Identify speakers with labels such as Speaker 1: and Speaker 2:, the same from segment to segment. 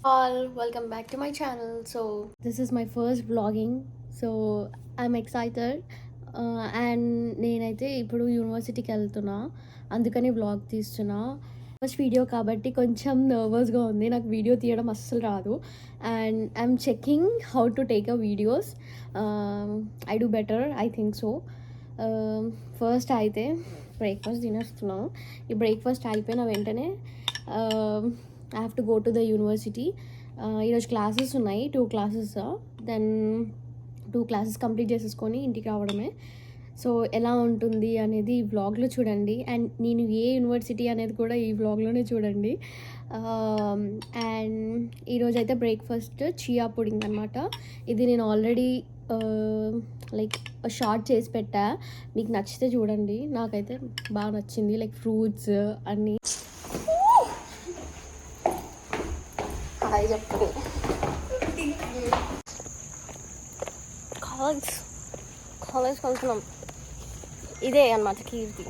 Speaker 1: All welcome back to my channel. So this is my first vlogging. So I'm excited. And నేనైతే ఇప్పుడు యూనివర్సిటీకి వెళ్తున్నా, అందుకని vlog తీస్తున్నా. ఫస్ట్ వీడియో కాబట్టి కొంచెం నర్వస్గా ఉంది, నాకు వీడియో తీయడం అస్సలు రాదు. And I'm checking how to take a videos. I do better, I think so. First అయితే బ్రేక్ఫాస్ట్ తినేస్తున్నాను. ఈ బ్రేక్ఫాస్ట్ అయిపోయిన వెంటనే I have to go to the university. ఈరోజు క్లాసెస్ ఉన్నాయి, 2 క్లాసెస్. దెన్ 2 క్లాసెస్ కంప్లీట్ చేసేసుకొని ఇంటికి రావడమే. సో ఎలా ఉంటుంది అనేది ఈ వ్లాగ్లో చూడండి. అండ్ నేను ఏ యూనివర్సిటీ అనేది కూడా ఈ వ్లాగ్లోనే చూడండి. అండ్ ఈరోజైతే బ్రేక్ఫాస్ట్ చియా పుడింగ్ అనమాట. ఇది నేను ఆల్రెడీ లైక్ షార్ట్ చేసి పెట్టా, మీకు నచ్చితే చూడండి. నాకైతే బాగా నచ్చింది, లైక్ ఫ్రూట్స్ అన్నీ. హాయ్ చెప్పండి. కాలేజ్కి వెళ్తున్నాం. ఇదే అన్నమాట కీర్తి.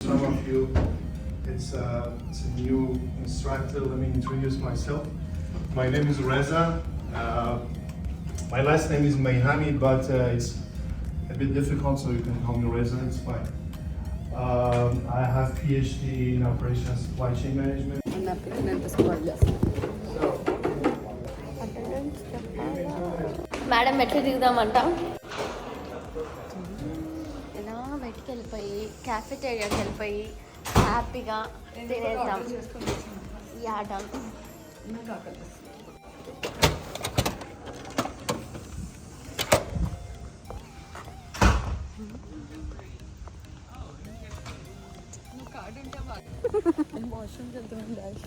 Speaker 2: Some of you, it's a new instructor. Let me introduce myself. My name is Reza. My last name is Mayhani, but it's a bit difficult, so you can call me Reza. It's fine. I have PhD in operations supply chain management.
Speaker 3: నా నేను smile చేస్తాను.
Speaker 1: Madam ఎట్లా దిగుదామంట. ఇలా బయటికి వెళ్ళిపోయి క్యాఫెటేరియాకి వెళ్ళిపోయి హ్యాపీగా తినేద్దాం ఈ ఆట.
Speaker 3: వాష్రూమ్కి వెళ్తున్నాను డాష్.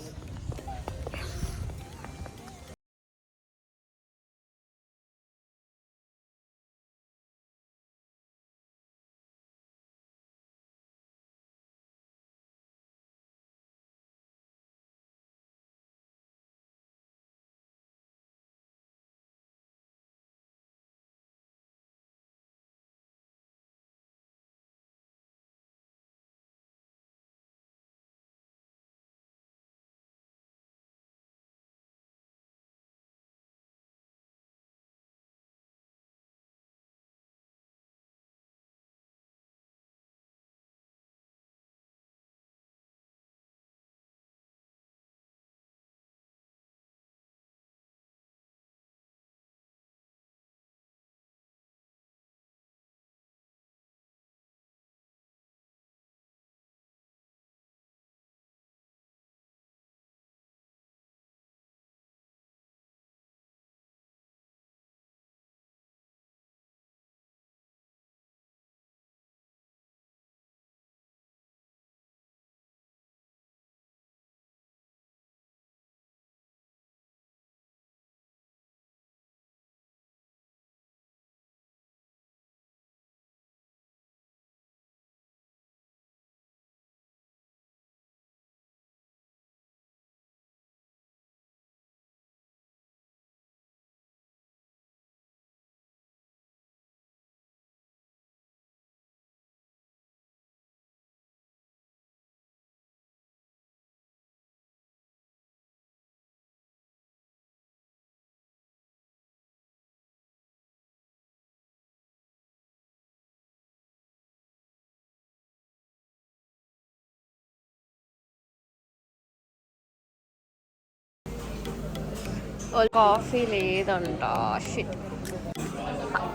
Speaker 1: కాఫీ లేదంట. షిట్.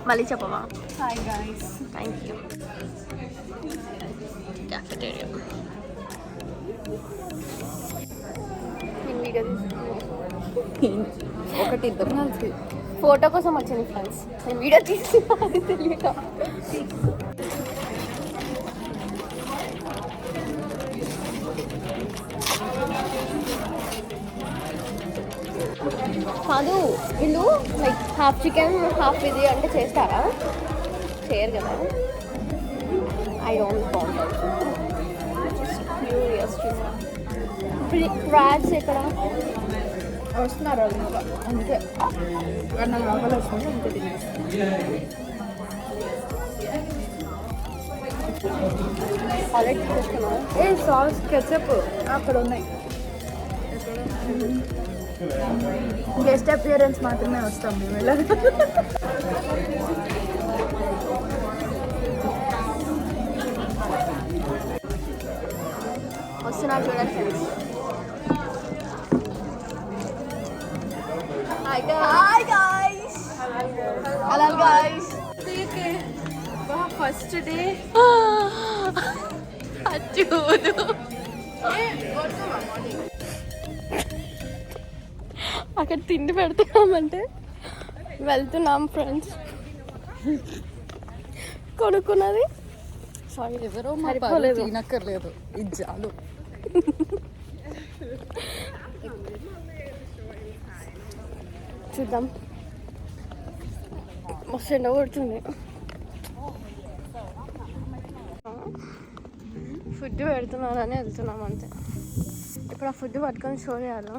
Speaker 1: మళ్ళీ చెప్పవా?
Speaker 3: Hi guys.
Speaker 1: Thank you. Cafeteria.
Speaker 3: ఒకటి ఇద్దరు కలిసి
Speaker 1: ఫోటో కోసం వచ్చింది ఫ్రెండ్స్. నేను వీడియో తీస్తున్నా అది తెలియక. కాదు వీళ్ళు లైక్ హాఫ్ చికెన్ హాఫ్ ఇది అంటే చేస్తారా? చేయరు కదా. I don't want. క్రాబ్స్ ఎక్కడ
Speaker 3: వస్తున్నారు వాళ్ళు ఇంకా, అందుకే నాకు ఆకలి వస్తుంది, అందుకే తినేస్తాను.
Speaker 1: ఆల్రెడీ తీసుకున్నాను.
Speaker 3: ఏ సాస్ కెచప్ అక్కడ ఉన్నాయి. గెస్ట్ అపియరెన్స్ మాత్రమే వస్తాం మేము ఇలా.
Speaker 1: వస్తున్నా చూడండి friends. Hi guys. Hello guys.
Speaker 3: First day
Speaker 1: చూడు అక్కడ తిండి పెడుతున్నామంటే వెళ్తున్నాం ఫ్రెండ్స్. కొనుక్కున్నది
Speaker 3: సారీ ఎవరో మా
Speaker 1: సరిపోలేదు.
Speaker 3: తినక్కర్లేదు, ఇది చాలు.
Speaker 1: చూద్దాం. మస్తు ఎండ కొడుతుంది. ఫుడ్ పెడుతున్నారని వెళ్తున్నాం అంతే. ఇప్పుడు ఆ ఫుడ్ పట్టుకొని షో చేయాలి.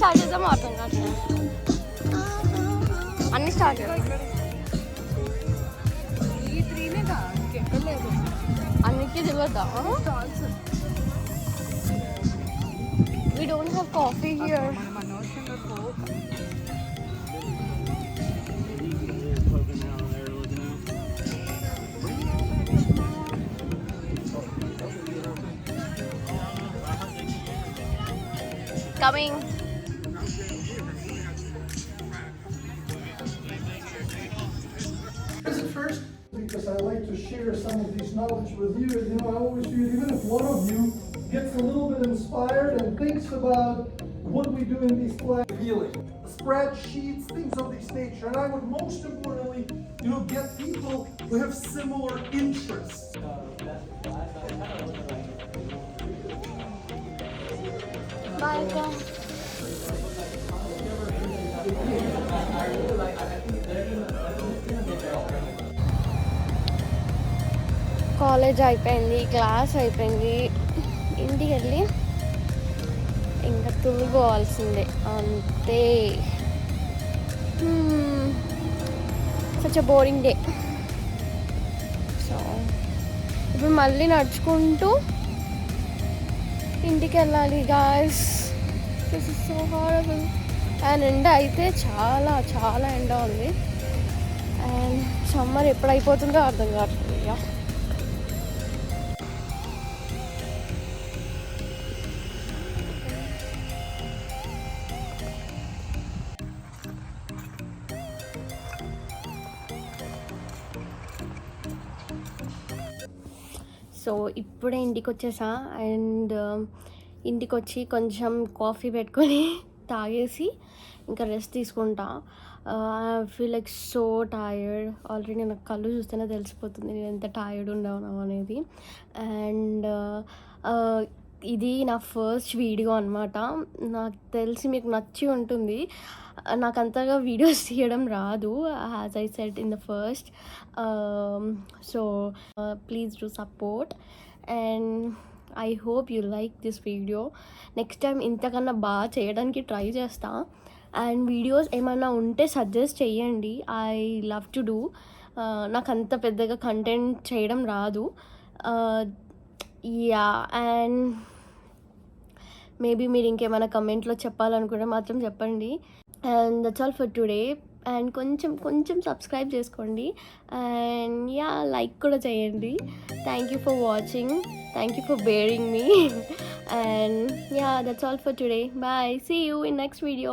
Speaker 1: స్టార్ట్ చేద్దాం అర్థం కావట్లేదు. అన్ని స్టార్ట్ చేద్దాం.
Speaker 3: ఈ త్రీనే ఇంకెక్కలేదు.
Speaker 1: అన్నిటికీ తెలియద్దా? We don't have coffee here.
Speaker 3: మనం అనవసరంగా coke
Speaker 1: Coming.
Speaker 4: First, because I like to share some of these knowledge with you. You know, I always feel even if one of you gets a little bit inspired and thinks about what we do in these classes, healing, spreadsheets, things of this nature, and I would most importantly, get people who have similar interests.
Speaker 1: Bye. College అయిపోయింది, class అయిపోయింది, ఇంటికి వెళ్ళి ఇంకా తుల్లిపోవాల్సిందే అంతే. Such a boring day. So ఇప్పుడు మళ్ళీ నడుచుకుంటూ ఇంటికి వెళ్ళాలి guys. This is so horrible. And ఎండ అయితే చాలా చాలా ఎండ ఉంది. అండ్ సమ్మర్ ఎప్పుడు అయిపోతుందో అర్థం కావట్లేదు. ఇక సో ఇప్పుడే ఇంటికి వచ్చేసా. అండ్ ఇంటికి వచ్చి కొంచెం కాఫీ పెట్టుకొని తాగేసి ఇంకా రెస్ట్ తీసుకుంటా. I feel like so tired. Already నాకు కళ్ళు చూస్తేనే తెలిసిపోతుంది నేను ఎంత టైర్డ్ ఉన్నాను అనేది. అండ్ ఇది నా ఫస్ట్ వీడియో అనమాట. నాకు తెలిసి మీకు నచ్చి ఉంటుంది. నాకు అంతగా వీడియోస్ తీయడం రాదు, as I said in the first. So please do support and I hope you like this video. Next time ఇంతకన్నా బాగా చేయడానికి ట్రై చేస్తా. అండ్ వీడియోస్ ఏమైనా ఉంటే సజెస్ట్ చేయండి. I love to do. నాకు అంత పెద్దగా కంటెంట్ చేయడం రాదు. యా, అండ్ మేబీ మీరు ఇంకేమైనా కమెంట్లో చెప్పాలనుకుంటే మాత్రం చెప్పండి. And that's all for today. And కొంచెం సబ్స్క్రైబ్ చేసుకోండి. అండ్ యా, లైక్ కూడా చేయండి. Thank you for watching. Thank you for bearing me. And yeah, that's all for today. Bye. See you in next video.